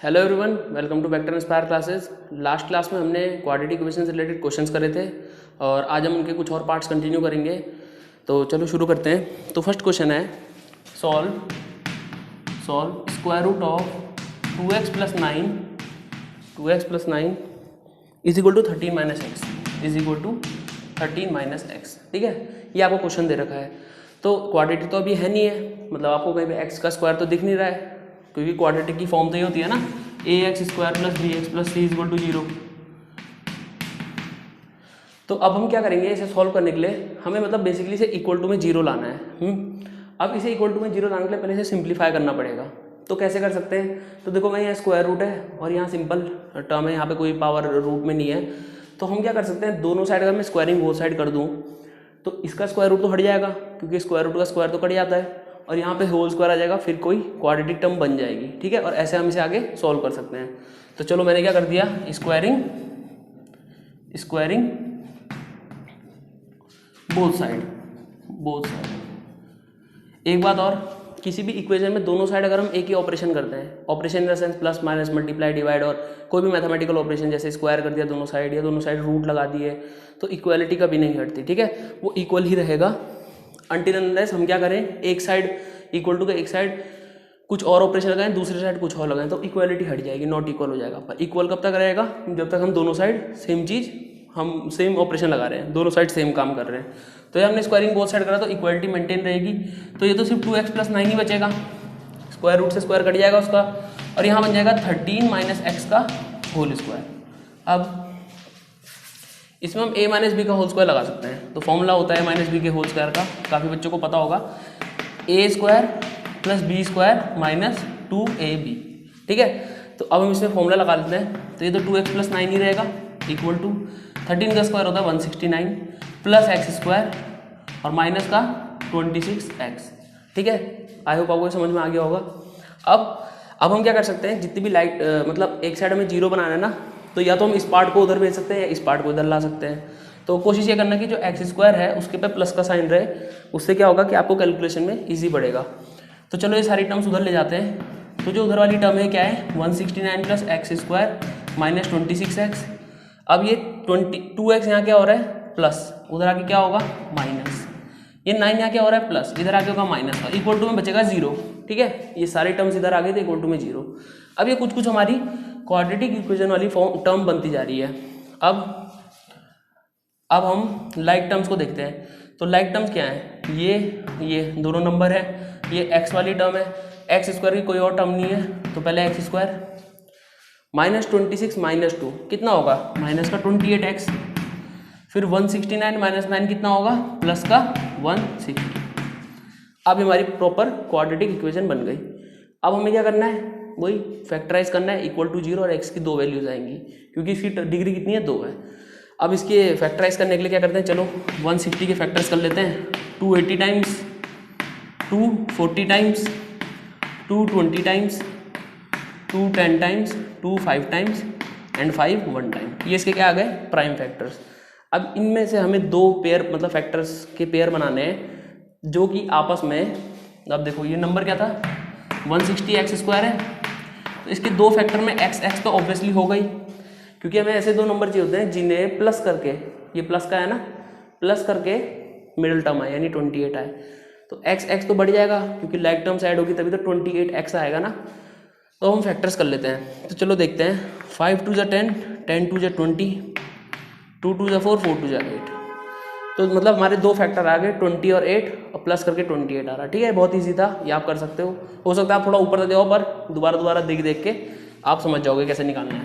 Hello everyone, welcome to vector inspire classes. Last class में हमने quadratic equation से related questions करे थे और आज हम उनके कुछ और पार्ट्स कंटिन्यू करेंगे। तो चलो शुरू करते हैं। तो फर्स्ट क्वेश्चन है solve square root of 2x plus 9 is equal to 13 minus x. ठीक है, ये आपको क्वेश्चन दे रखा है। तो क्वाड्रेटिक तो अभी है नहीं है, मतलब आपको कहीं पे एक्स का स्क्वायर तो दिख नहीं रहा है, क्योंकि क्वाड्रेटिक की फॉर्म तो ये होती है ना, ax square plus b x plus c is equal to 0। तो अब हम क्या करेंगे, इसे सॉल्व करने के लिए हमें मतलब बेसिकली इसे इक्वल टू में 0 लाना है। अब इसे इक्वल टू में 0 लाने के लिए पहले इसे सिंप्लीफाई करना पड़ेगा। तो कैसे कर सकते हैं? तो देखो, मैं यहाँ स्क्वायर रूट है और यहाँ सिंपल टर्म है, यहाँ पे कोई पावर रूट में नहीं है। तो हम क्या कर सकते हैं, दोनों साइड अगर मैं स्क्वायरिंग बोथ साइड कर दूँ तो इसका स्क्वायर रूट तो हट जाएगा, क्योंकि स्क्वायर रूट का स्क्वायर तो कट जाता है, और यहाँ पे होल स्क्वायर आ जाएगा, फिर कोई क्वाड्रेटिक टर्म बन जाएगी। ठीक है, और ऐसे हम इसे आगे सॉल्व कर सकते हैं। तो चलो, मैंने क्या कर दिया, स्क्वायरिंग बोथ साइड। एक बात और, किसी भी इक्वेशन में दोनों साइड अगर हम एक ही ऑपरेशन करते हैं, operation in the sense plus minus multiply divide, और कोई भी मैथमेटिकल ऑपरेशन जैसे स्क्वायर कर दिया दोनों साइड या दोनों साइड रूट लगा दिए, तो इक्वालिटी कभी नहीं हटती। ठीक है, वो इक्वल ही रहेगा अनटिल अनलेस हम क्या करें, एक साइड इक्वल टू का एक साइड कुछ और ऑपरेशन लगाएं, दूसरी साइड कुछ और लगाएं, तो इक्वालिटी हट जाएगी, नॉट इक्वल हो जाएगा। पर इक्वल कब तक रहेगा? जब तक हम दोनों साइड सेम चीज़, हम सेम ऑपरेशन लगा रहे हैं, दोनों साइड सेम काम कर रहे हैं। तो ये हमने स्क्वायरिंग बोथ साइड करा तो इक्वालिटी मेंटेन रहेगी। तो ये तो सिर्फ 2x प्लस 9 ही बचेगा, स्क्वायर रूट से स्क्वायर कट जाएगा उसका, और यहाँ बन जाएगा 13 माइनस एक्स का होल स्क्वायर। अब इसमें हम a माइनस बी का होल स्क्वायर लगा सकते हैं। तो फॉर्मूला होता है माइनस बी के होल स्क्वायर का, काफ़ी बच्चों को पता होगा, a square plus B square minus 2ab। ठीक है, तो अब हम इसमें फॉर्मूला लगा लेते हैं। तो ये तो 2x प्लस 9 ही रहेगा, इक्वल टू 13 का स्क्वायर होता है 169 प्लस एक्स स्क्वायर और माइनस का 26x। ठीक है, आई होप आपको समझ में आ गया होगा। अब हम क्या कर सकते हैं, जितनी भी लाइट मतलब एक साइड में 0 बनाना है ना, तो या तो हम इस पार्ट को उधर भेज सकते हैं या इस पार्ट को इधर ला सकते हैं। तो कोशिश ये करना कि जो एक्स स्क्वायर है उसके पे प्लस का साइन रहे, उससे क्या होगा कि आपको कैलकुलेशन में इजी पड़ेगा। तो चलो ये सारी टर्म्स उधर ले जाते हैं। तो जो उधर वाली टर्म है क्या है, 169 plus x square minus 26x। अब ये 2x यहाँ क्या हो रहा है, प्लस, उधर आके क्या होगा, माइनस। ये 9 यहाँ क्या हो रहा है, प्लस, इधर आके होगा माइनस का, इक्वल टू में बचेगा 0। ठीक है, ये सारी टर्म्स इधर आ गए थे इक्वल टू में 0। अब ये कुछ हमारी क्वाड्रेटिक इक्वेशन वाली फॉर्म टर्म बनती जा रही है। अब हम लाइक टर्म्स को देखते हैं। तो लाइक टर्म्स क्या है, ये दोनों नंबर है, ये x वाली टर्म है, एक्स स्क्वायर की कोई और टर्म नहीं है, तो पहले एक्स स्क्वायर माइनस 26 माइनस 2 कितना होगा, माइनस का 28x, फिर 169 माइनस 9 कितना होगा, प्लस का 160। अब हमारी प्रॉपर क्वाड्रेटिक इक्वेशन बन गई। अब हमें क्या करना है, वही फैक्टराइज करना है, इक्वल टू 0 और x की 2 वैल्यूज आएंगी, क्योंकि इसकी डिग्री कितनी है, 2 है। अब इसके फैक्टराइज करने के लिए क्या करते हैं, चलो 160 के फैक्टर्स कर लेते हैं, 280 times, 240 times, 220 times, 210 times, 5 times and 5 1 time. ये इसके क्या आ गए, प्राइम फैक्टर्स। अब इनमें से हमें 2 पेयर मतलब फैक्टर्स के पेयर बनाने हैं जो कि आपस में, अब देखो ये नंबर क्या था, 160 एक्स स्क्वायर है, तो इसके 2 फैक्टर में x तो ऑब्वियसली हो गई, क्योंकि हमें ऐसे 2 नंबर चाहिए होते हैं जिन्हें प्लस करके, ये प्लस का है ना, प्लस करके मिडिल टर्म है यानी 28 आए, तो x तो बढ़ जाएगा, क्योंकि लाइक टर्म्स ऐड होगी तभी तो 28x आएगा ना। तो हम फैक्टर्स कर लेते हैं। तो चलो देखते हैं, 5 2 × 10, 10 2 × 20, 2 2 × 4, 4 2 × 8। तो मतलब हमारे 2 फैक्टर आ गए, 20 और 8, और प्लस करके 28 आ रहा। ठीक है, बहुत इजी था, ये आप कर सकते हो सकता है आप थोड़ा ऊपर जाओ, पर दोबारा देख के आप समझ जाओगे कैसे निकालना है।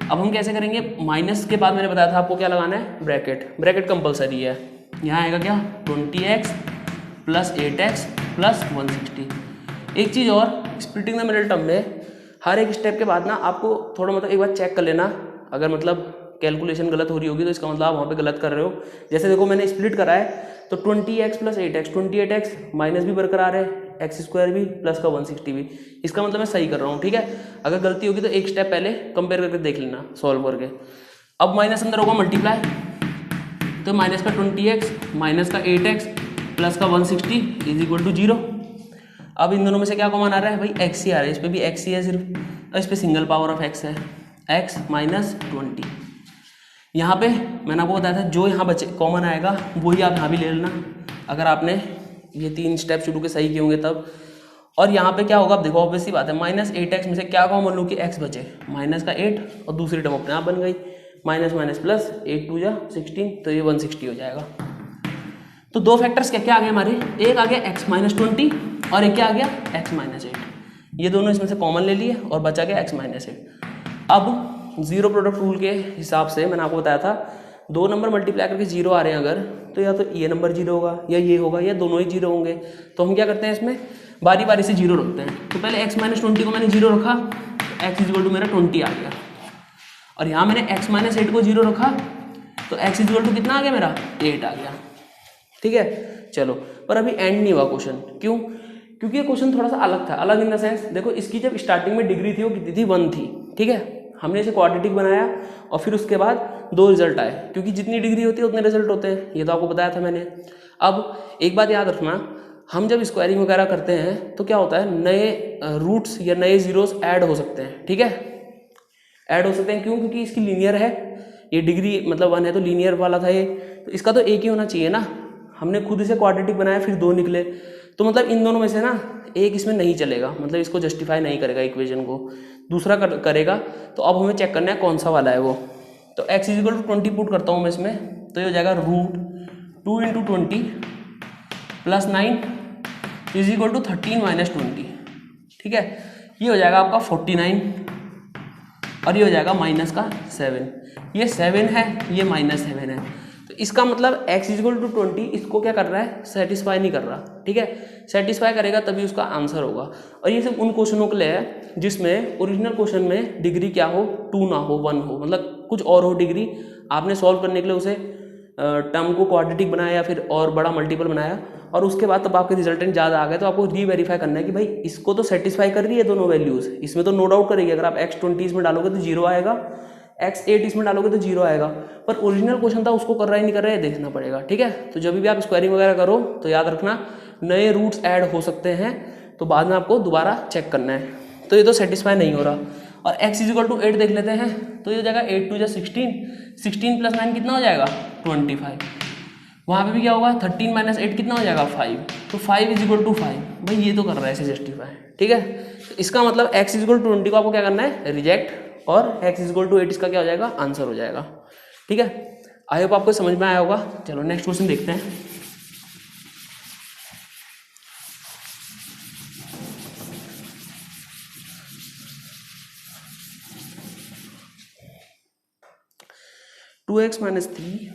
अब हम कैसे करेंगे, माइनस के बाद मैंने बताया था आपको क्या लगाना है, ब्रैकेट कंपलसरी है। यहाँ आएगा क्या, 20x प्लस 8x प्लस 160। एक चीज़ और, स्प्लिटिंग द मिडिल टर्म में हर एक स्टेप के बाद ना आपको थोड़ा मतलब एक बार चेक कर लेना, अगर मतलब कैलकुलेशन गलत हो रही होगी तो इसका मतलब आप वहाँ पे गलत कर रहे हो। जैसे देखो मैंने स्प्लिट करा है, तो 20x plus 8x, 28x minus भी बरकरार है, एक्स स्क्वायर भी प्लस का 160 भी, इसका मतलब मैं सही कर रहा हूँ। ठीक है, अगर गलती होगी तो एक स्टेप पहले कंपेयर करके देख लेना सॉल्व करके। अब माइनस अंदर होगा मल्टीप्लाई, तो माइनस का 20x माइनस का 8x प्लस का 160 इज इक्वल टू 0। अब इन दोनों में से क्या कॉमन आ रहा है भाई, एक्स ही आ रहा है, इस पर भी एक्स ही है सिर्फ, और इस पर सिंगल पावर ऑफ एक्स है, एक्स माइनस 20। यहाँ पे मैंने आपको बताया था जो यहाँ बचे कॉमन आएगा वही आप यहाँ भी ले लेना, अगर आपने ये 3 स्टेप शुरू के सही किए होंगे तब। और यहाँ पे क्या होगा, अब देखो ऑब्वियसली बात है, -8x में से क्या कॉमन लो कि x बचे, माइनस का 8 और दूसरी टर्म अपने आप बन गई, माइनस माइनस प्लस, 8 2 जा 16, तो ये 160 हो जाएगा। तो 2 फैक्टर्स क्या क्या आ गए हमारे, एक आ गया x माइनस 20 और एक क्या आ गया x माइनस 8, ये दोनों इसमें से कॉमन ले लिए और बचा गया x माइनस 8। अब जीरो प्रोडक्ट रूल के हिसाब से मैंने आपको बताया था 2 नंबर मल्टीप्लाई करके 0 आ रहे हैं अगर, तो या तो ये नंबर 0 होगा या ये होगा या दोनों ही 0 होंगे। तो हम क्या करते हैं इसमें बारी बारी से 0 रखते हैं। तो पहले x माइनस 20 को मैंने 0 रखा, x इज इक्वल टू मेरा 20 आ गया, और यहाँ मैंने x माइनस 8 को 0 रखा, तो x इज इक्वल टू कितना आ गया मेरा 8 आ गया। ठीक है, चलो, पर अभी एंड नहीं हुआ क्वेश्चन, क्यों? क्योंकि ये क्वेश्चन थोड़ा सा अलग था। अलग इन द सेंस, देखो इसकी जब स्टार्टिंग में डिग्री थी वो कितनी थी, 1 थी। ठीक है, हमने इसे क्वाड्रेटिक बनाया और फिर उसके बाद 2 रिजल्ट आए, क्योंकि जितनी डिग्री होती है उतने रिजल्ट होते हैं, ये तो आपको बताया था मैंने। अब एक बात याद रखना, हम जब स्क्वायरिंग वगैरह करते हैं तो क्या होता है, नए रूट्स या नए जीरोस ऐड हो सकते हैं। ठीक है, ऐड हो सकते हैं, क्यों? क्योंकि इसकी लीनियर है, ये डिग्री मतलब 1 है तो लीनियर वाला था ये, तो इसका तो एक ही होना चाहिए ना। हमने खुद इसे क्वाड्रेटिक बनाया फिर 2 निकले, तो मतलब इन दोनों में से ना एक इसमें नहीं चलेगा, मतलब इसको जस्टिफाई नहीं करेगा इक्वेशन को, दूसरा करेगा। तो अब हमें चेक करना है कौन सा वाला है वो। तो x is equal to 20 put करता हूँ मैं इसमें, तो ये हो जाएगा √2 × 20 + 9 इज इक्वल टू 13 - 20। ठीक है, ये हो जाएगा आपका 49 और ये हो जाएगा -7। ये 7 है, ये -7 है, तो इसका मतलब x इज इक्वल टू 20 इसको क्या कर रहा है, सेटिस्फाई नहीं कर रहा। ठीक है, सेटिस्फाई करेगा तभी उसका आंसर होगा। और ये सिर्फ उन क्वेश्चनों के लिए है जिसमें ओरिजिनल क्वेश्चन में डिग्री क्या हो, 2 ना हो, 1 हो, मतलब कुछ और हो डिग्री। आपने सॉल्व करने के लिए उसे टर्म को क्वाड्रेटिक बनाया या फिर और बड़ा मल्टीपल बनाया, और उसके बाद तब आपके रिजल्टेंट ज़्यादा आ गए, तो आपको रीवेरीफाई करना है कि भाई इसको तो सेटिस्फाई कर रही है दोनों वैल्यूज़, इसमें तो नो डाउट करेगी। अगर आप x20 इसमें डालोगे तो 0 आएगा, x8 इसमें डालोगे तो 0 आएगा, पर ओरिजिनल क्वेश्चन था उसको कर रहा है नहीं कर रहा है देखना पड़ेगा। ठीक है, तो जब भी आप स्क्वायरिंग वगैरह करो तो याद रखना नए रूट्स ऐड हो सकते हैं, तो बाद में आपको दोबारा चेक करना है। तो ये तो सेटिस्फाई नहीं हो रहा। और x इज इक्वल टू 8 देख लेते हैं, तो ये हो जाएगा 8 2 जा 16, 16 + 9 कितना हो जाएगा 25। वहाँ पे भी क्या होगा, 13 - 8 कितना हो जाएगा 5, तो 5 इज इक्वल टू 5। भाई ये तो कर रहा है इसे जस्टिफाई। ठीक है, तो इसका मतलब x इज इक्वल टू 20 को आपको क्या करना है, रिजेक्ट, और x इज इक्वल टू 8 इसका क्या हो जाएगा, आंसर हो जाएगा। ठीक है, आई होप आपको समझ में आया होगा। चलो नेक्स्ट क्वेश्चन देखते हैं। Two x minus 3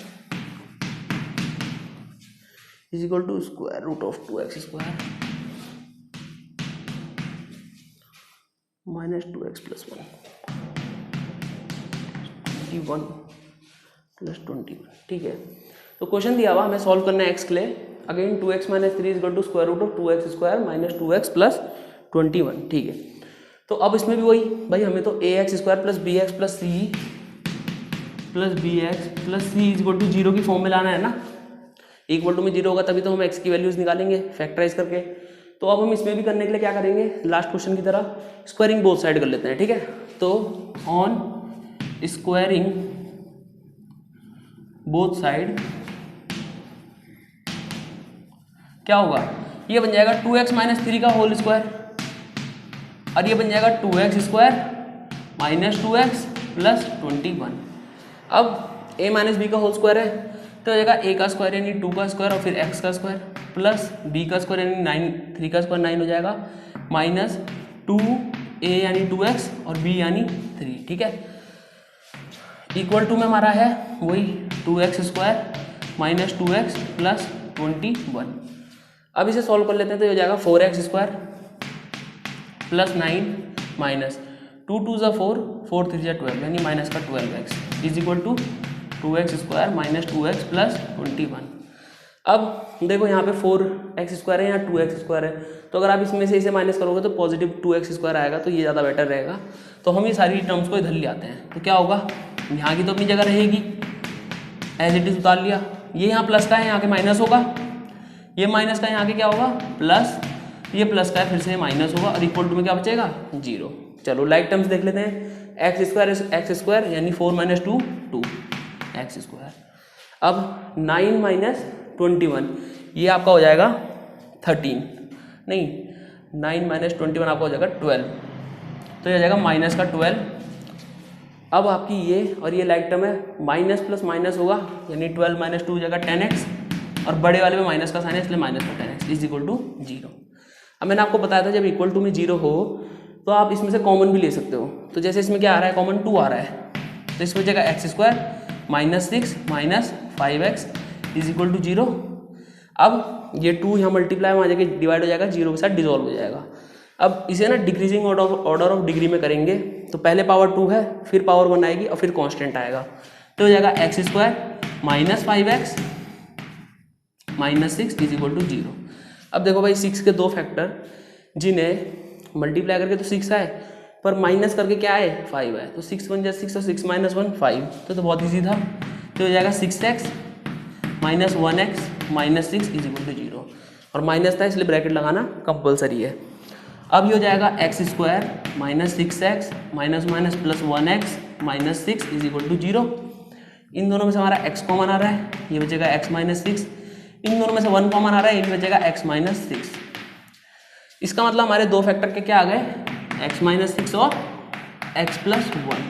is equal to square root of 2x square minus 2x + 1 21 + 21। ठीक है, तो क्वेश्चन दिया हुआ हमें सॉल्व करना है x के लिए। Again 2x minus 3 is equal to square root of 2x square minus 2x + 21। ठीक है, तो अब इसमें भी वही भाई, हमें तो ax square + bx + c + bx + c is equal to 0 की फॉर्म में लाना है ना। इक्वल टू में 0 होगा तभी तो हम x की वैल्यूज निकालेंगे फैक्टराइज करके। तो अब हम इसमें भी करने के लिए क्या करेंगे, लास्ट क्वेश्चन की तरह स्क्वायरिंग बोथ साइड कर लेते हैं। ठीक है, तो ऑन स्क्वायरिंग बोथ साइड क्या होगा, ये बन जाएगा 2x माइनस 3 का होल स्क्वायर, और ये बन जाएगा 2x स्क्वायर माइनस 2x + 21। अब a माइनस बी का होल स्क्वायर है, तो हो जाएगा a का स्क्वायर यानी 2 का स्क्वायर और फिर x का स्क्वायर प्लस b का स्क्वायर यानी 9, 3 का स्क्वायर 9 हो जाएगा, माइनस 2a यानी 2x और b यानी 3। ठीक है, इक्वल टू में हमारा है वही 2x स्क्वायर माइनस 2x + 21। अब इसे सॉल्व कर लेते हैं, तो ये हो जाएगा 4x स्क्वायर + 9 माइनस 2 2 = 4, 4 3 = 12 यानी माइनस का 12x is equal to 2x square minus 2x + 21। अब देखो यहाँ पे 4x स्क्वायर है, यहाँ 2x स्क्वायर है, तो अगर आप इसमें से इसे माइनस करोगे तो पॉजिटिव 2x स्क्वायर आएगा, तो ये ज़्यादा बेटर रहेगा। तो हम ये सारी टर्म्स को इधर ले आते हैं, तो क्या होगा, यहाँ की तो अपनी जगह रहेगी, एज इट इज उतार लिया। ये यहाँ प्लस का है, यहाँ के माइनस होगा, ये माइनस का यहाँ के क्या होगा प्लस, ये प्लस का है, फिर से माइनस होगा और इक्वल टू में क्या बचेगा 0। चलो लाइक टर्म्स देख लेते हैं। एक्स स्क्वायर यानी 4 - 2 2 एक्स स्क्वायर। अब 9 - 21 ये आपका हो जाएगा 13, नहीं 9 - 21 आपका हो जाएगा 12, तो ये हो जाएगा माइनस का 12। अब आपकी ये और ये लाइक टर्म है, माइनस प्लस माइनस होगा यानी 12 - 2 हो जाएगा 10x, और बड़े वाले में माइनस का साइन है इसलिए माइनस का 10x इज इक्वल टू 0। अब मैंने आपको बताया था जब इक्वल टू में 0 हो तो आप इसमें से कॉमन भी ले सकते हो। तो जैसे इसमें क्या आ रहा है, कॉमन 2 आ रहा है, तो इसमें जगह x square -6 - 5x is equal to 0। अब ये 2 यहाँ मल्टीप्लाई वहाँ जाके डिवाइड हो जाएगा, 0 के साथ डिजोल्व हो जाएगा। अब इसे ना डिक्रीजिंग ऑर्डर ऑफ डिग्री में करेंगे, तो पहले पावर 2 है, फिर पावर 1 आएगी और फिर कांस्टेंट आएगा, तो हो जाएगा x square -5x -6 is equal to 0। अब देखो भाई 6 के 2 फैक्टर जिन्हें मल्टीप्लाई करके तो 6 आए, पर माइनस करके क्या आए 5 आए, तो 6 1 6 और 6 - 1 5, तो बहुत ईजी था। तो हो जाएगा 6x -1x -6 is equal to 0, और माइनस था इसलिए ब्रैकेट लगाना कंपलसरी है। अब ये हो जाएगा x square -6x -1x -6 is equal to 0। इन दोनों में से हमारा x कॉमन आ रहा है, ये बचेगा x -6। इन दोनों में से 1 कॉमन आ रहा है, ये भी बचेगा x -6। इसका मतलब हमारे 2 फैक्टर के क्या आ गए, x -6 और x +1।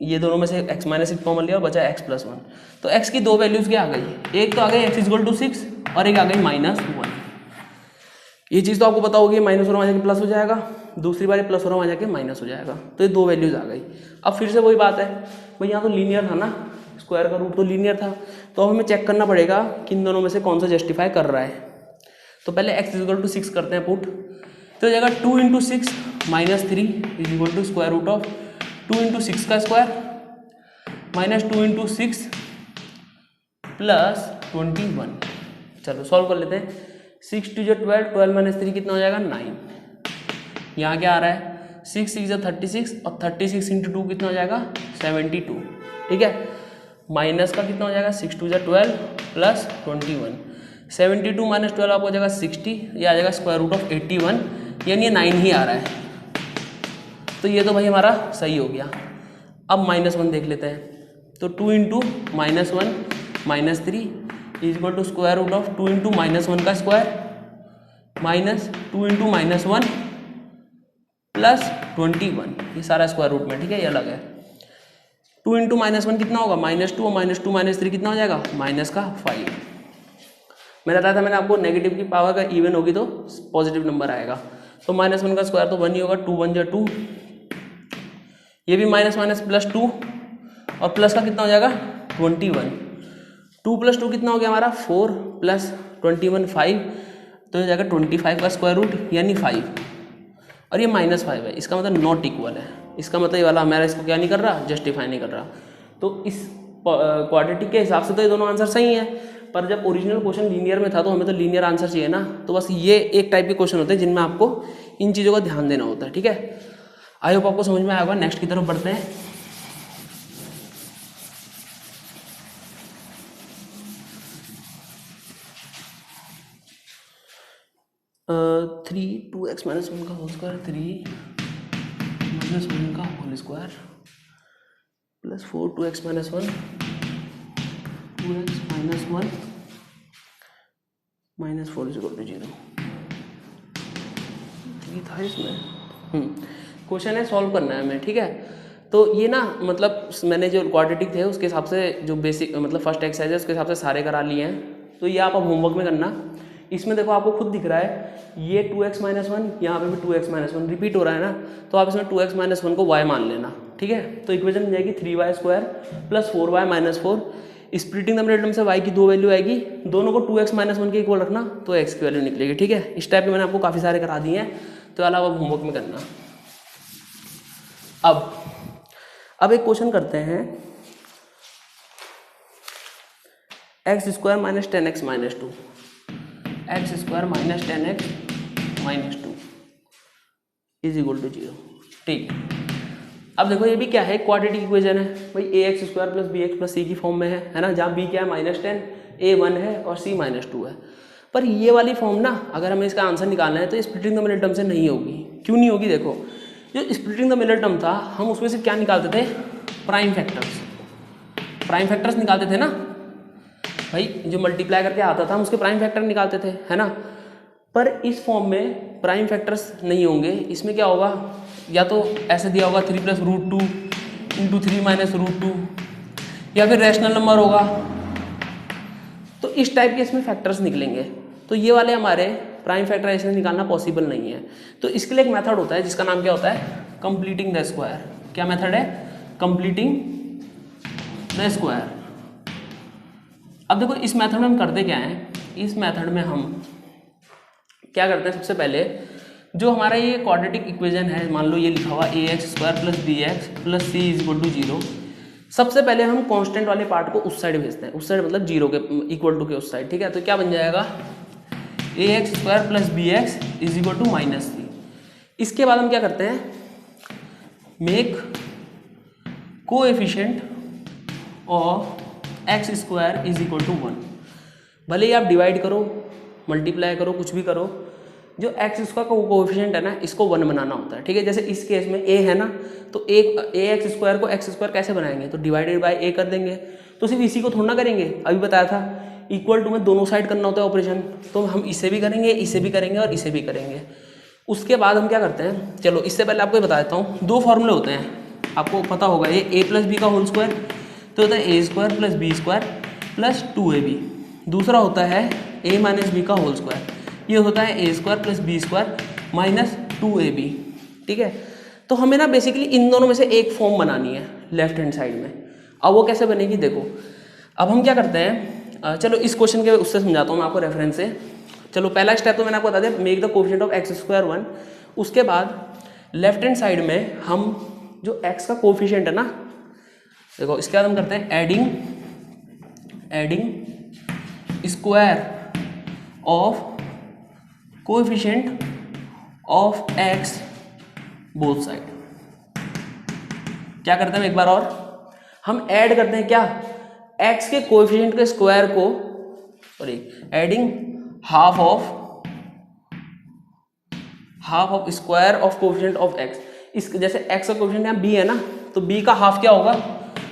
ये दोनों में से x -6 कॉमन लिया और बचा x +1। तो x की 2 वैल्यूज क्या आ गई, एक तो आ गई x इक्वल टू 6 और एक आ गई -1। ये चीज़ तो आपको पता होगी, माइनस हो रहा वहाँ जाके प्लस हो जाएगा, दूसरी बार प्लस हो रहा वहाँ जाके माइनस हो जाएगा, तो ये 2 वैल्यूज आ गई। अब फिर से वही बात है भाई, यहाँ तो लीनियर था ना, स्क्वायर का रूट तो लीनियर था, तो अब हमें चेक करना पड़ेगा कि इन दोनों में से कौन सा जस्टिफाई कर रहा है। तो पहले x इक्वल टू 6 करते हैं पुट, तो हो जाएगा 2 × 6 -3 is equal to square root of 2 × 6 का स्क्वायर -2 × 6 +21। चलो सॉल्व कर लेते हैं। 6 2 12, 12 - 3 कितना हो जाएगा 9। यहाँ क्या आ रहा है 6 6 36 और 36 × 2 कितना हो जाएगा 72, ठीक है। माइनस का कितना हो जाएगा 6 2 12 +21, 72 - 12 आपको हो जाएगा 60, ये आ जाएगा स्क्वायर रूट ऑफ 81, यानी ये 9 ही आ रहा है। तो ये तो भाई हमारा सही हो गया। अब -1 देख लेते हैं, तो 2 × -1 -3 is equal to square root of 2 × -1 का स्क्वायर -2 × -1 +21, ये सारा स्क्वायर रूट में, ठीक है, ये अलग है। 2 × -1 कितना होगा -2 और -2 -3 कितना हो जाएगा -5। मैंने बताया था मैंने आपको, नेगेटिव की पावर का इवन होगी तो पॉजिटिव नंबर आएगा, तो -1 का स्क्वायर तो 1 ही होगा, 2 1 2, ये भी माइनस +2 और प्लस का कितना हो जाएगा 21, 2 + 2 कितना हो गया हमारा 4 + 21 5, तो हो जाएगा 25 का स्क्वायर रूट यानी 5, और ये -5 है, इसका मतलब नॉट इक्वल है, इसका मतलब ये वाला हमारा इसको क्या नहीं कर रहा, जस्टिफाई नहीं कर रहा। तो इस क्वाड्रेटिक के हिसाब से तो ये दोनों आंसर सही हैं, पर जब ओरिजिनल क्वेश्चन लीनियर में था तो हमें तो लीनियर आंसर चाहिए ना, तो बस ये एक टाइप के क्वेश्चन होते हैं जिनमें आपको इन चीज़ों का ध्यान देना होता है, ठीक है। आई होप आपको समझ में आया होगा। नेक्स्ट की तरफ बढ़ते हैं। थ्री 2x - 1 का होल स्क्वायर 3 - 1 का होल स्क्वायर +4 2x - 1 2x - 1 -4 = 0। 3 था इसमें। क्वेश्चन है, सॉल्व करना है हमें, ठीक है। तो ये ना मतलब मैंने जो क्वाड्रेटिक थे उसके हिसाब से जो बेसिक मतलब फर्स्ट एक्सरसाइज है उसके हिसाब से सारे करा लिए हैं, तो ये आप अब होमवर्क में करना। इसमें देखो आपको खुद दिख रहा है ये 2x - 1, यहाँ पे भी 2x - 1 रिपीट हो रहा है ना, तो आप इसमें 2x - 1 को y मान लेना, ठीक है। तो इक्वेशन मिल जाएगी 3y² + 4y - 4, splitting the middle से y की 2 वैल्यू आएगी, दोनों को 2x - 1 के इक्वल रखना तो x की वैल्यू निकलेगी, ठीक है। इस टाइप के मैंने आपको काफ़ी सारे करा दिए हैं, तो अलावा होमवर्क में करना। अब एक क्वेश्चन करते हैं, x² - 10x - 2 x² - 10x - 2 is equal to 0, ठीक। अब देखो ये भी क्या है, क्वाड्रेटिक इक्वेशन है भाई, ax² + bx + c की फॉर्म में है ना, जहाँ b क्या है -10, a 1 है और c -2 है। पर ये वाली फॉर्म ना अगर हमें इसका आंसर निकालना है तो स्प्लिटिंग द मिडिल टर्म से नहीं होगी। क्यों नहीं होगी? देखो, जो स्प्लिटिंग द मिडिल टर्म था हम उसमें से क्या निकालते थे? प्राइम फैक्टर्स निकालते थे ना भाई, जो मल्टीप्लाई करके आता था हम उसके प्राइम फैक्टर निकालते थे, है ना। पर इस फॉर्म में प्राइम फैक्टर्स नहीं होंगे। इसमें क्या होगा? या तो ऐसे दिया होगा 3 + √2 × 3 - √2, या फिर रैशनल नंबर होगा। तो इस टाइप के इसमें फैक्टर्स निकलेंगे। तो ये वाले हमारे प्राइम फैक्टर ऐसे निकालना पॉसिबल नहीं है। तो इसके लिए एक मेथड होता है जिसका नाम क्या होता है? Completing the square. क्या मेथड है? Completing the square. अब देखो इस मेथड में हम करते क्या हैं? इस मेथड में हम क्या करते हैं? सबसे पहले जो हमारा ये क्वाड्रेटिक इक्वेशन है, मान लो ये लिखा हुआ ax² + bx + c = 0। सबसे पहले हम कांस्टेंट वाले पार्ट को उस साइड भेजते हैं, उस साइड मतलब 0 के इक्वल टू के उस साइड, ठीक है। तो क्या बन जाएगा? ax² + bx = -c। इसके बाद हम क्या करते हैं? Make coefficient of x² = 1। भले ही आप डिवाइड करो, मल्टीप्लाई करो, कुछ भी करो, जो x² का कोएफिशिएंट है ना, इसको 1 बनाना होता है, ठीक है। जैसे इस केस में a है ना, तो ax² को x² कैसे बनाएंगे? तो डिवाइडेड बाय a कर देंगे। तो सिर्फ इसी को थोड़ा ना करेंगे, अभी बताया था इक्वल टू में दोनों साइड करना होता है ऑपरेशन। तो हम इसे भी करेंगे, इसे भी करेंगे और इसे भी करेंगे। उसके बाद हम क्या करते हैं? चलो इससे पहले आपको बता देता हूँ, 2 फॉर्मूले होते हैं, आपको पता होगा। ये a + b का होल स्क्वायर तो होता है a² + b² + 2ab। दूसरा होता है a - b का होल स्क्वायर, ये होता है a² + b² - 2ab, ठीक है। तो हमें ना बेसिकली इन दोनों में से एक फॉर्म बनानी है लेफ्ट हैंड साइड में। अब वो कैसे बनेगी? देखो, अब हम क्या करते हैं, चलो इस क्वेश्चन के उससे समझाता हूँ मैं आपको रेफरेंस से। चलो पहला स्टेप तो मैंने आपको बता दिया, make the coefficient of x² 1। उसके बाद लेफ्ट हैंड साइड में हम जो x का कोएफिशिएंट है ना, देखो इसके बाद हम करते हैं adding square of coefficient of x both side. क्या करते हैं एक बार और, हम ऐड करते हैं क्या? x के कोएफिशिएंट के स्क्वायर को, sorry, adding half of square of coefficient of x। इस जैसे x का कोएफिशिएंट यहाँ b है ना, तो b का हाफ क्या होगा?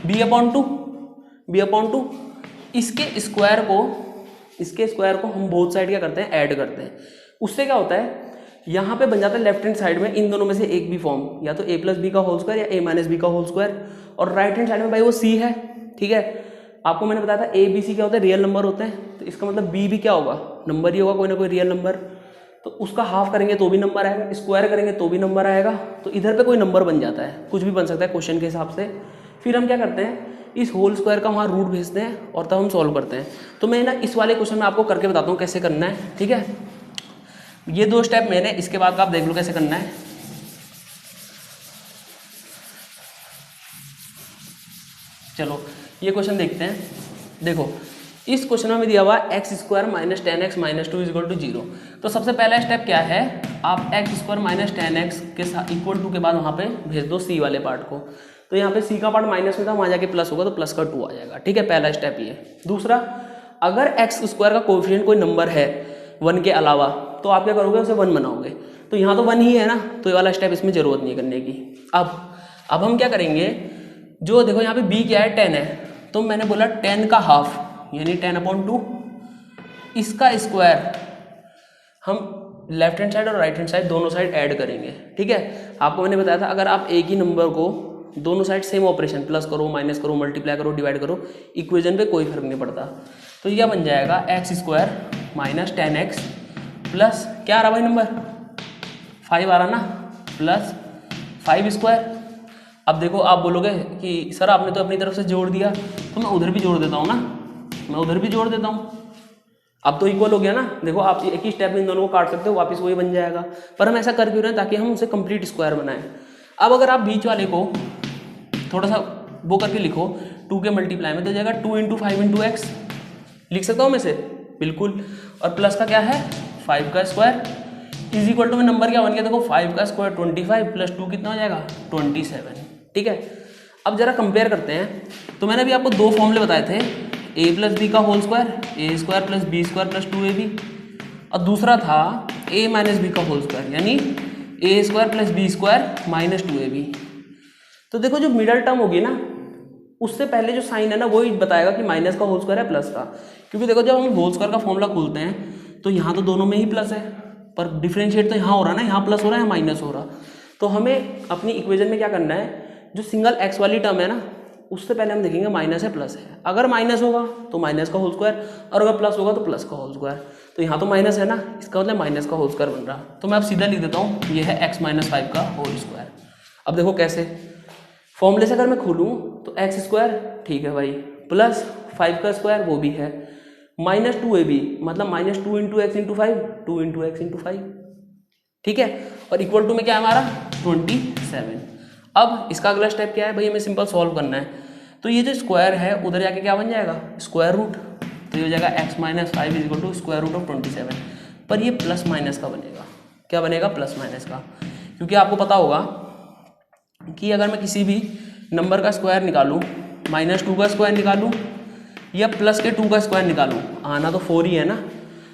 b/2। इसके स्क्वायर को हम बोथ साइड क्या करते हैं? ऐड करते हैं। उससे क्या होता है? यहाँ पे बन जाता है लेफ्ट हैंड साइड में इन दोनों में से एक भी फॉर्म, या तो a + b का होल स्क्वायर या a - b का होल स्क्वायर। और राइट हैंड साइड में भाई वो c है, ठीक है। आपको मैंने बताया था a b c क्या होता है? रियल नंबर होते हैं। तो इसका मतलब b भी क्या होगा? नंबर ही होगा, कोई ना कोई रियल नंबर। तो उसका हाफ करेंगे तो भी नंबर आएगा, स्क्वायर करेंगे तो भी नंबर आएगा। तो इधर पे कोई नंबर बन जाता है, कुछ भी बन सकता है क्वेश्चन के हिसाब से। फिर हम क्या करते हैं? इस होल स्क्वायर का वहाँ रूट भेजते हैं और तब हम सॉल्व करते हैं। तो मैं ना इस वाले क्वेश्चन में आपको करके बताता हूँ कैसे करना है, ठीक है। ये 2 स्टेप मैंने, इसके बाद आप देख लो कैसे करना है। चलो ये क्वेश्चन देखते हैं। देखो इस क्वेश्चन में दिया हुआ x² - 10x - 2 = 0। तो सबसे पहला स्टेप क्या है? आप x² - 10x के साथ इक्वल टू के बाद वहाँ पे भेज दो c वाले पार्ट को। तो यहाँ पे c का पार्ट माइनस में था, वहाँ जाके प्लस होगा तो प्लस का 2 आ जाएगा, ठीक है। पहला स्टेप ये। दूसरा, अगर x² का कोएफिशिएंट कोई नंबर है 1 के अलावा, तो आप क्या करोगे? उसे 1 बनाओगे। तो यहाँ तो 1 ही है ना, तो ये वाला स्टेप इसमें जरूरत नहीं करने की। अब हम क्या करेंगे? जो देखो यहाँ पे b क्या है? 10 है, तो मैंने बोला 10 का हाफ यानी 10/2, इसका स्क्वायर हम लेफ्ट हैंड साइड और राइट हैंड साइड दोनों साइड ऐड करेंगे, ठीक है। आपको मैंने बताया था अगर आप एक ही नंबर को दोनों साइड सेम ऑपरेशन, प्लस करो, माइनस करो, मल्टीप्लाई करो, डिवाइड करो, इक्वेशन पे कोई फर्क नहीं पड़ता। तो यह बन जाएगा x² - 10x प्लस क्या आ रहा भाई नंबर? 5 आ रहा ना, प्लस 5²। अब देखो आप बोलोगे कि सर आपने तो अपनी तरफ से जोड़ दिया, तो मैं उधर भी जोड़ देता हूँ ना, मैं उधर भी जोड़ देता हूँ। अब तो इक्वल हो गया ना। देखो आप एक ही स्टेप में इन दोनों को काट सकते हो, वापस वही बन जाएगा। पर हम ऐसा कर क्यों रहे हैं? ताकि हम उसे कंप्लीट स्क्वायर बनाएं। अब अगर आप बीच वाले को थोड़ा सा वो करके लिखो, 2 के मल्टीप्लाई में तो जाएगा 2 × 5 × x, लिख सकता हूँ मैं से? बिल्कुल। और प्लस का क्या है? 5 का स्क्वायर इज इक्वल टू में नंबर क्या बन गया? देखो 5 का स्क्वायर 25 प्लस 2 कितना हो जाएगा? 27, ठीक है। अब जरा कंपेयर करते हैं। तो मैंने अभी आपको 2 फॉर्मूले बताए थे, a + b का whole square, a² + b² + 2ab। और दूसरा था a माइनस बी का होल स्क्वायर, यानी A square plus B square minus 2ab। तो देखो जो मिडल टर्म होगी ना, उससे पहले जो साइन है ना वही बताएगा कि माइनस का होल स्क्वायर है प्लस का, क्योंकि देखो जब हम होल स्क्वायर का फॉर्मूला खोलते हैं तो यहाँ तो दोनों में ही प्लस है, पर डिफरेंशिएट तो यहाँ हो रहा है ना, यहाँ प्लस हो रहा है, यहाँ माइनस हो रहा। तो हमें अपनी इक्वेशन में क्या करना है, जो सिंगल एक्स वाली टर्म है ना, उससे पहले हम देखेंगे माइनस है प्लस है। अगर माइनस होगा तो माइनस का होल स्क्वायर, और अगर प्लस होगा तो प्लस का होल स्क्वायर। तो यहाँ तो माइनस है ना, इसका मतलब माइनस का होल स्क्वायर बन रहा। तो मैं अब सीधा लिख देता हूँ, ये है x माइनस 5 का होल स्क्वायर। अब देखो कैसे, फॉर्मूले से अगर मैं खोलूँ तो एक्स स्क्वायर ठीक है भाई, प्लस 5 का स्क्वायर वो भी है, माइनस 2ab मतलब minus 2 into x into 5, 2 into x into 5, ठीक है, और इक्वल टू में क्या है हमारा 27। अब इसका अगला स्टेप क्या है भाई, हमें सिंपल सॉल्व करना है। तो ये जो स्क्वायर है उधर जाके क्या बन जाएगा, स्क्वायर रूट। तो ये हो जाएगा x minus 5 is equal to square root of 27। पर ये प्लस माइनस का बनेगा, क्या बनेगा, प्लस माइनस का, क्योंकि आपको पता होगा कि अगर मैं किसी भी नंबर का स्क्वायर निकालूं, -2 का स्क्वायर निकालूं या प्लस के 2 का स्क्वायर निकालूं, आना तो 4 ही है ना।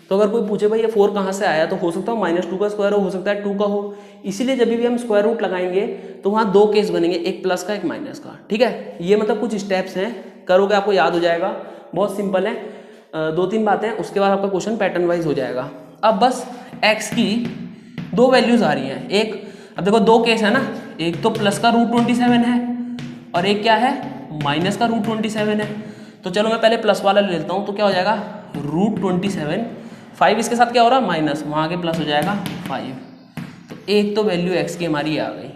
तो अगर कोई पूछे भाई ये 4 कहाँ से आया, तो हो सकता है -2 का स्क्वायर हो सकता है 2 का हो। इसीलिए जब भी हम स्क्वायर रूट लगाएंगे तो वहाँ 2 केस बनेंगे, एक प्लस का एक माइनस का, ठीक है। ये मतलब कुछ स्टेप्स हैं, करोगे आपको याद हो जाएगा, बहुत सिंपल है, 2-3 बातें, उसके बाद आपका क्वेश्चन पैटर्न वाइज हो जाएगा। अब बस x की 2 वैल्यूज आ रही हैं, एक, अब देखो 2 केस है ना, एक तो प्लस का √27 है और एक क्या है, माइनस का √27 है। तो चलो मैं पहले प्लस वाला ले लेता हूँ, तो क्या हो जाएगा √27, 5 इसके साथ क्या हो रहा है माइनस, वहाँ आगे प्लस हो जाएगा 5। तो एक तो वैल्यू x की हमारी आ गई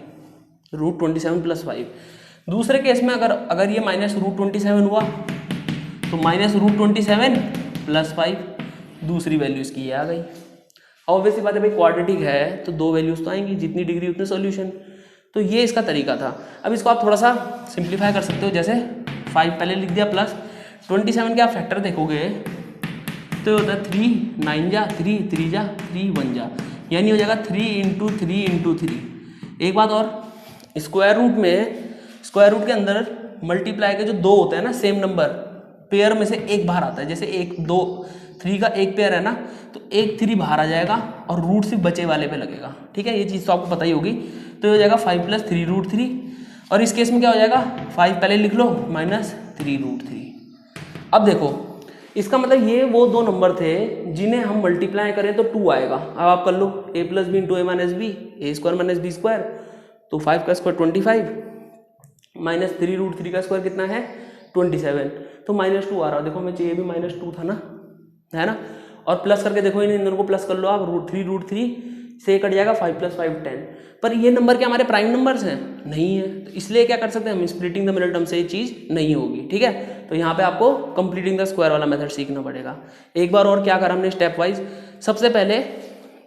√27 प्लस 5। दूसरे केस में अगर ये माइनस √27 हुआ तो माइनस √27 प्लस 5, दूसरी वैल्यू इसकी ये आ गई। ऑब्वियसली बात है भाई, क्वाड्रेटिक है तो 2 वैल्यूज तो आएंगी, जितनी डिग्री उतने सॉल्यूशन। तो ये इसका तरीका था। अब इसको आप थोड़ा सा सिंप्लीफाई कर सकते हो, जैसे 5 पहले लिख दिया प्लस 27 के आप फैक्टर देखोगे तो होता है 3 9 जा 3 3 जा 3 1 जा, यानी हो जाएगा 3 इंटू 3 इंटू 3। एक बात और, स्क्वायर रूट में, स्क्वायर रूट के अंदर मल्टीप्लाई के जो 2 होते हैं ना सेम नंबर, पेयर में से एक बाहर आता है, जैसे 1 2 3 का एक पेयर है ना, तो एक 3 बाहर आ जाएगा और रूट सिर्फ बचे वाले पे लगेगा, ठीक है, ये चीज़ तो आपको पता ही होगी। तो हो जाएगा 5 + 3 √3, और इस केस में क्या हो जाएगा 5 पहले लिख लो माइनस 3 √3। अब देखो इसका मतलब ये वो 2 नंबर थे जिन्हें हम मल्टीप्लाई करें तो 2 आएगा। अब आप कर लो a + b into a minus b, a square minus b square, तो 5 का स्क्वायर 25 माइनस 3 √3 का स्क्वायर कितना है 27, तो -2 आ रहा है। देखो मैं चाहिए भी -2 था ना, है ना, और प्लस करके देखो इन दोनों को प्लस कर लो आप, √3 से कट जाएगा 5 + 5 10। पर ये नंबर क्या हमारे प्राइम नंबर्स हैं, नहीं है, तो इसलिए क्या कर सकते हैं हम, स्प्लिटिंग द मिडिल टर्म से ये चीज़ नहीं होगी, ठीक है। तो यहाँ पे आपको कंप्लीटिंग द स्क्वायर वाला मेथड सीखना पड़ेगा। एक बार और क्या करा हमने स्टेप वाइज, सबसे पहले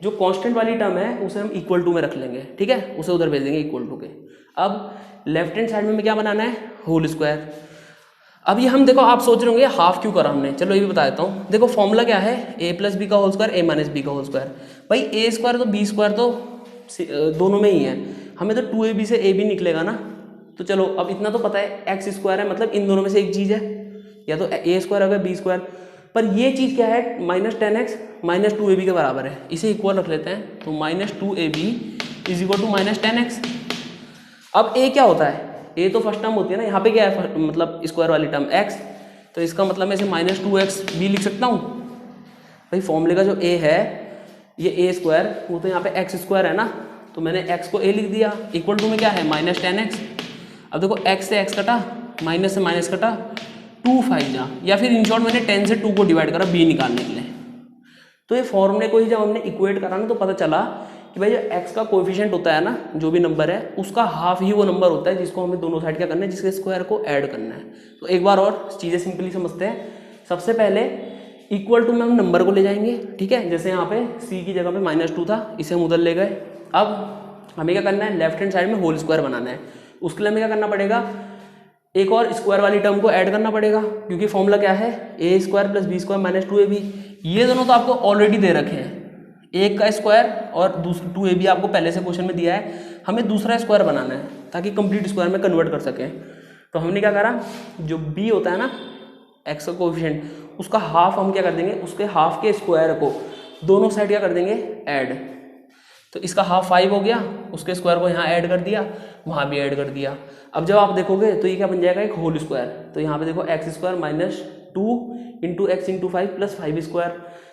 जो कांस्टेंट वाली टर्म है उसे हम इक्वल टू में रख लेंगे, ठीक है, उसे उधर भेज देंगे इक्वल टू के। अब लेफ्ट हैंड साइड में क्या बनाना है, होल स्क्वायर। अब ये हम देखो, आप सोच रहे होंगे हाफ क्यों करा हमने, चलो ये भी बता देता हूँ। देखो फॉर्मूला क्या है, a + b का whole square a minus b का होल स्क्वायर। भाई a स्क्वायर तो b स्क्वायर तो दोनों में ही है, हमें तो 2ab से ab निकलेगा ना। तो चलो अब इतना तो पता है x स्क्वायर है, मतलब इन दोनों में से एक चीज़ है, या तो a स्क्वायर होगा b स्क्वायर। पर ये चीज़ क्या है, -10x माइनस 2ab के बराबर है, इसे इक्वल रख लेते हैं। तो -2ab is equal to -10x। अब a क्या होता है, a तो फर्स्ट टर्म होती है ना, यहाँ पे क्या है मतलब स्क्वायर वाली टर्म x, तो इसका मतलब मैं इसे -2x भी लिख सकता हूँ। भाई फॉर्मूले का जो a है ये a स्क्वायर, वो तो यहाँ पे x स्क्वायर है ना, तो मैंने x को a लिख दिया, इक्वल टू में क्या है -10x। अब देखो x से x कटा, माइनस से माइनस कटा, 2 5 जा, या फिर इन शॉर्ट मैंने 10 से 2 को डिवाइड करा b निकालने के लिए। तो ये फॉर्मूले को ही जब हमने इक्वेट करा ना, तो पता चला कि भाई जो x का कोएफिशिएंट होता है ना, जो भी नंबर है उसका हाफ ही वो नंबर होता है जिसको हमें दोनों साइड क्या करना है, जिसके स्क्वायर को ऐड करना है। तो एक बार और चीज़ें सिंपली समझते हैं। सबसे पहले इक्वल टू में हम नंबर को ले जाएंगे, ठीक है, जैसे यहाँ पे c की जगह पे -2 था, इसे हम उधर ले गए। अब हमें क्या करना है, लेफ्ट हैंड साइड में होल स्क्वायर बनाना है। उसके लिए हमें क्या करना पड़ेगा, एक और स्क्वायर वाली टर्म को ऐड करना पड़ेगा, क्योंकि फॉर्मूला क्या है, a square + b square minus 2ab। ये दोनों तो आपको ऑलरेडी दे रखे हैं, एक का स्क्वायर और दूसरा 2ab आपको पहले से क्वेश्चन में दिया है, हमें दूसरा स्क्वायर बनाना है ताकि कंप्लीट स्क्वायर में कन्वर्ट कर सकें। तो हमने क्या करा, जो b होता है ना x का कोएफिशिएंट, उसका हाफ हम क्या कर देंगे, उसके हाफ के स्क्वायर को दोनों साइड क्या कर देंगे, ऐड। तो इसका हाफ 5 हो गया, उसके स्क्वायर को यहाँ ऐड कर दिया, वहाँ भी ऐड कर दिया। अब जब आप देखोगे तो ये क्या बन जाएगा, एक होल स्क्वायर। तो यहाँ पे देखो x square minus 2 into x into 5 plus 5 square.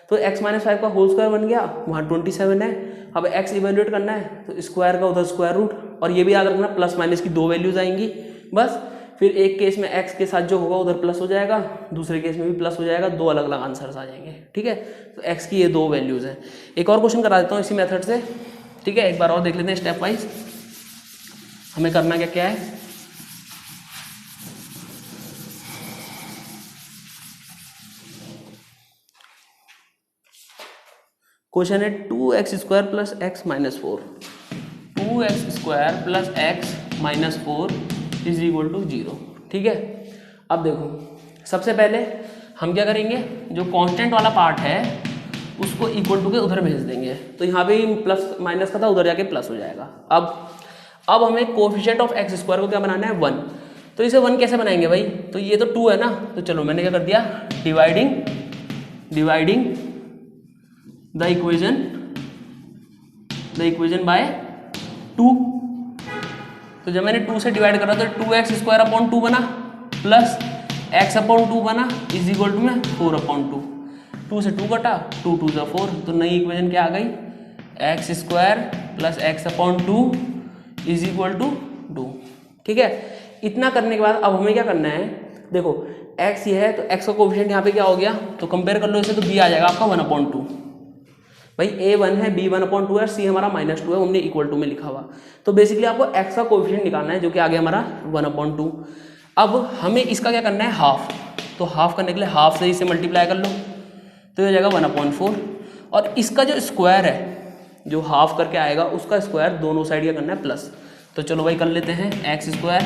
तो x माइनस 5 का होल स्क्वायर बन गया, वहाँ 27 है। अब x इवेल्युएट करना है तो स्क्वायर का उधर स्क्वायर रूट, और ये भी याद रखना प्लस माइनस की 2 वैल्यूज आएंगी बस। फिर एक केस में x के साथ जो होगा उधर प्लस हो जाएगा, दूसरे केस में भी प्लस हो जाएगा, दो अलग अलग आंसर्स आ जाएंगे। ठीक है, तो x की ये 2 वैल्यूज हैं। एक और क्वेश्चन करा देता हूँ इसी मेथड से। ठीक है, एक बार और देख लेते हैं स्टेप वाइज हमें करना क्या क्या है। क्वेश्चन है 2x square plus x minus 4, 2x square plus x minus 4 is equal to 0। ठीक है, अब देखो सबसे पहले हम क्या करेंगे, जो कांस्टेंट वाला पार्ट है उसको इक्वल टू के उधर भेज देंगे। तो यहाँ पे प्लस माइनस का था, उधर जाके प्लस हो जाएगा। अब हमें कोफिशिएंट ऑफ एक्स स्क्वायर को क्या बनाना है, 1। तो इसे 1 कैसे बनाएंगे भाई, तो ये तो 2 है ना, तो चलो मैंने क्या कर दिया, डिवाइडिंग द इक्वेशन बाय 2। तो जब मैंने 2 से डिवाइड करा तो 2x स्क्वायर अपॉन 2 बना, प्लस x अपॉन 2 बना, इज इक्वल टू में 4 अपॉन 2। 2 से 2 कटा, 2 2 जा 4, तो नई इक्वेशन क्या आ गई, x square plus x upon 2 is equal to 2। ठीक है, इतना करने के बाद अब हमें क्या करना है, देखो x ये है तो x का कोफिशिएंट यहाँ पे क्या हो गया, तो कंपेयर कर लो इसे, तो b आ जाएगा आपका 1/2। भाई a 1 है, b 1/2 है, c हमारा -2 है, हमने इक्वल टू में लिखा हुआ। तो बेसिकली आपको x का कोफिशिएंट निकालना है, जो कि आ गया हमारा 1/2। अब हमें इसका क्या करना है, हाफ। तो हाफ करने के लिए हाफ से इसे मल्टीप्लाई कर लो, तो ये हो जाएगा 1/4। और इसका जो स्क्वायर है, जो हाफ करके आएगा उसका स्क्वायर दोनों साइड क्या करना है, प्लस। तो चलो भाई कर लेते हैं, x square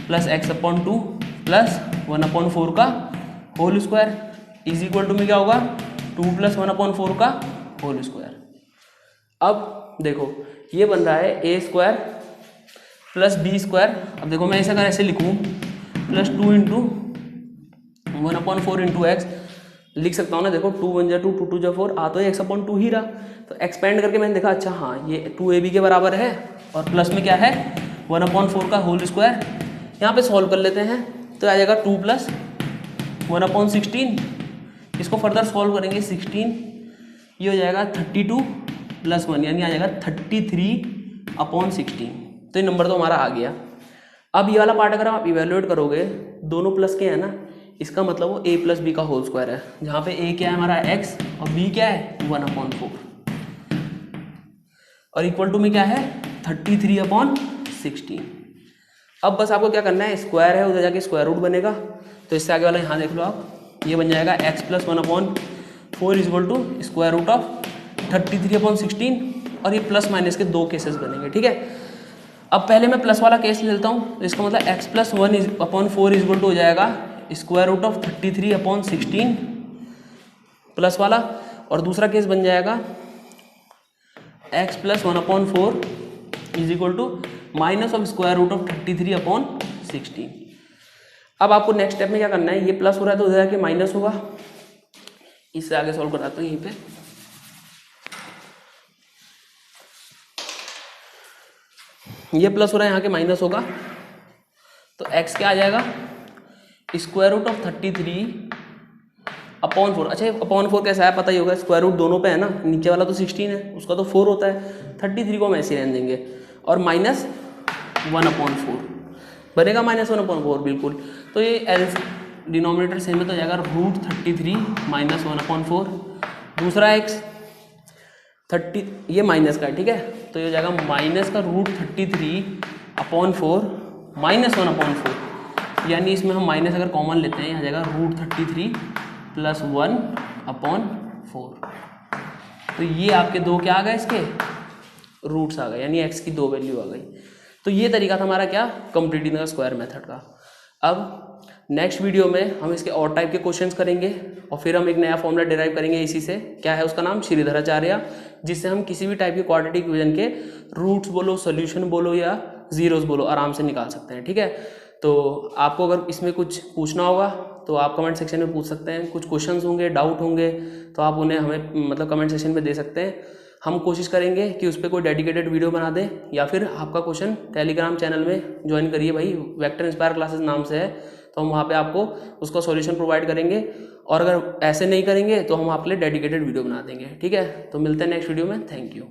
plus x upon 2 plus 1/4 का whole square is equal to में क्या होगा, 2 प्लस 1/4 का होल स्क्वायर। अब देखो ये बन रहा है ए स्क्वायर प्लस बी स्क्वायर। अब देखो मैं इसे अगर ऐसे लिखूँ, प्लस 2 इंटू 1/4 इंटू एक्स लिख सकता हूँ ना। देखो 2 1 जा 2, 2 2 जा 4, आ तो ये x/2 ही रहा। तो एक्सपेंड करके मैंने देखा, अच्छा हाँ ये 2ab के बराबर है, और प्लस में क्या है 1/4 का होल स्क्वायर। यहाँ पे सॉल्व कर लेते हैं, तो आ जाएगा 2 प्लस 1/16। इसको फर्दर सॉल्व करेंगे, 16 ये हो जाएगा 32 प्लस 1, यानी आ जाएगा 33/16। तो ये नंबर तो हमारा आ गया। अब ये वाला पार्ट अगर आप इवेल्युएट करोगे, दोनों प्लस के है ना, इसका मतलब वो a प्लस बी का होल स्क्वायर है, जहाँ पे a क्या है हमारा x और b क्या है 1/4, और इक्वल टू में क्या है 33/16। अब बस आपको क्या करना है, स्क्वायर है उधर जाके स्क्वायर रूट बनेगा। तो इससे आगे वाला यहाँ देख लो आप, ये बन जाएगा x plus 1/4 is equal to square root of 33/16, और ये प्लस माइनस के 2 केसेस बनेंगे। ठीक है, अब पहले मैं प्लस वाला केस ले लेता हूँ, तो इसका मतलब x plus 1/4 is equal to हो जाएगा स्क्वायर रूट ऑफ 33/16 प्लस वाला, और दूसरा केस बन जाएगा x plus 1/4 is equal to minus of square root of 33/16। अब आपको नेक्स्ट स्टेप में क्या करना है, ये प्लस हो रहा है तो उधर जाके माइनस होगा। इससे आगे सॉल्व कराता हूँ। यहीं पे ये प्लस हो रहा है, यहाँ के माइनस होगा, तो x क्या आ जाएगा, स्क्वायर रूट ऑफ 33/4। अच्छा अपॉन 4 कैसा है पता ही होगा, स्क्वायर रूट दोनों पे है ना, नीचे वाला तो 16 है, उसका तो 4 होता है, 33 को हम ऐसे रहने देंगे, और माइनस 1/4 बनेगा, -1/4 बिल्कुल। तो ये एल डिनोमिनेटर सेम में तो जाएगा √33 माइनस 1/4। दूसरा x 30 ये माइनस का है, ठीक है, तो ये हो जाएगा माइनस का √33/4 माइनस 1/4, यानी इसमें हम माइनस अगर कॉमन लेते हैं, यहाँ जाएगा √33 प्लस 1/4। तो ये आपके दो क्या आ गए, इसके रूट्स आ गए, यानी x की 2 वैल्यू आ गई। तो ये तरीका था हमारा क्या, कंप्लीटिंग द स्क्वायर मेथड का। अब नेक्स्ट वीडियो में हम इसके और टाइप के क्वेश्चंस करेंगे, और फिर हम एक नया फॉर्मूला डिराइव करेंगे इसी से, क्या है उसका नाम, श्रीधराचार्य, जिससे हम किसी भी टाइप के क्वाड्रेटिक इक्वेशन के रूट्स बोलो, सॉल्यूशन बोलो, या जीरोस बोलो, आराम से निकाल सकते हैं। ठीक है, तो आपको अगर इसमें कुछ पूछना होगा तो आप कमेंट सेक्शन में पूछ सकते हैं। कुछ क्वेश्चंस होंगे, डाउट होंगे, तो आप उन्हें हमें मतलब कमेंट सेक्शन में दे सकते हैं। हम कोशिश करेंगे कि उस पर कोई डेडिकेटेड वीडियो बना दें, या फिर आपका क्वेश्चन टेलीग्राम चैनल में ज्वाइन करिए भाई, वेक्टर इंस्पायर क्लासेस नाम से है, तो हम वहाँ पे आपको उसका सॉल्यूशन प्रोवाइड करेंगे। और अगर ऐसे नहीं करेंगे तो हम आपके लिए डेडिकेटेड वीडियो बना देंगे। ठीक है, तो मिलते हैं नेक्स्ट वीडियो में। Thank you.